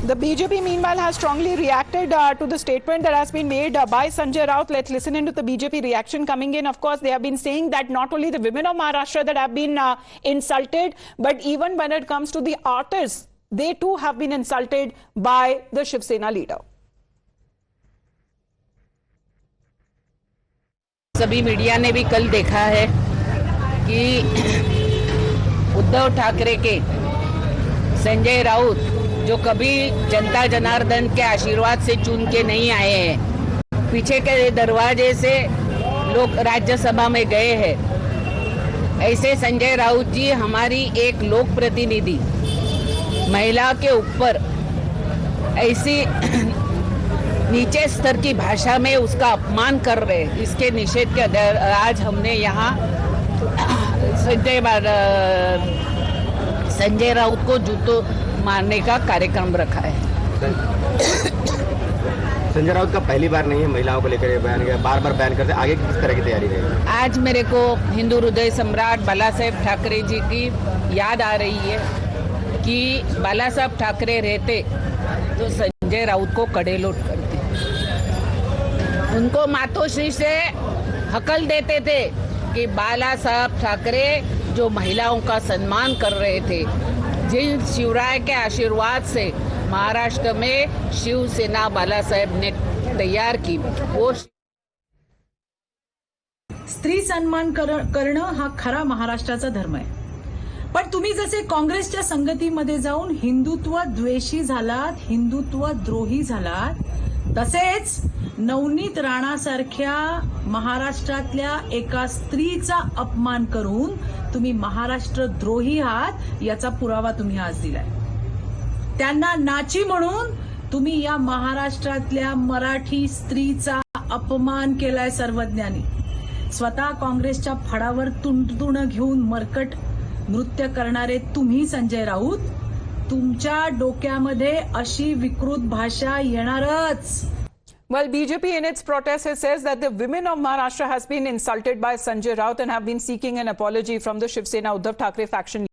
The BJP, meanwhile, has strongly reacted to the statement that has been made by Sanjay Raut. Let's listen into the BJP reaction coming in. Of course, they have been saying that not only the women of Maharashtra that have been insulted, but even when it comes to the artists, they too have been insulted by the Shiv Sena leader. सभी media ने भी कल देखा है कि उद्धव ठाकरे के संजय राउत जो कभी जनता जनार्दन के आशीर्वाद से चुन के नहीं आए हैं, पीछे के दरवाजे से लोग राज्यसभा में गए हैं, ऐसे संजय राउत जी हमारी एक लोक प्रतिनिधि महिला के ऊपर ऐसी नीचे स्तर की भाषा में उसका अपमान कर रहे हैं। इसके निषेध के आज हमने यहाँ संजय राउत को जूतों मारने का कार्यक्रम रखा है। संजय राउत का पहली बार नहीं है महिलाओं को लेकर बयान किया, बार बार बयान करते, आगे किस तरह की तैयारी रहेगी? आज मेरे को हिंदू हृदय सम्राट बाला साहेब ठाकरे जी की याद आ रही है कि बाला साहेब ठाकरे रहते तो संजय राउत को कड़ेलोट करते, उनको मातोश्री से हकल देते थे कि बाला साहब ठाकरे जो महिलाओं का सम्मान कर रहे थे, जिन शिवराय के आशीर्वाद से महाराष्ट्र में शिवसेना बाला साहेब ने तैयार की, वो स्त्री सन्मान करणं हा खरा महाराष्ट्राचा धर्म आहे। पण तुम्ही जसे काँग्रेसच्या संगतीमध्ये जाऊन हिंदुत्व द्वेषी झालात, हिंदुत्व द्रोही झालात, तसेच नवनीत राणासारख्या महाराष्ट्रातल्या एका स्त्रीचा अपमान करून तुम्ही महाराष्ट्र द्रोही आहात याचा पुरावा तुम्ही आज दिलाय। त्यांना नाची म्हणून तुम्ही या महाराष्ट्रातल्या मराठी स्त्रीचा अपमान केलाय सर्वज्ञांनी। स्वतः काँग्रेसच्या फडावर तुंडतुण घेऊन मरकट नृत्य करणारे तुम्ही संजय राऊत, तुमच्या डोक्यामध्ये अशी विकृत भाषा येणारच। Well, BJP in its protest says that the women of Maharashtra has been insulted by Sanjay Raut and have been seeking an apology from the Shiv Sena Uddhav Thackeray faction.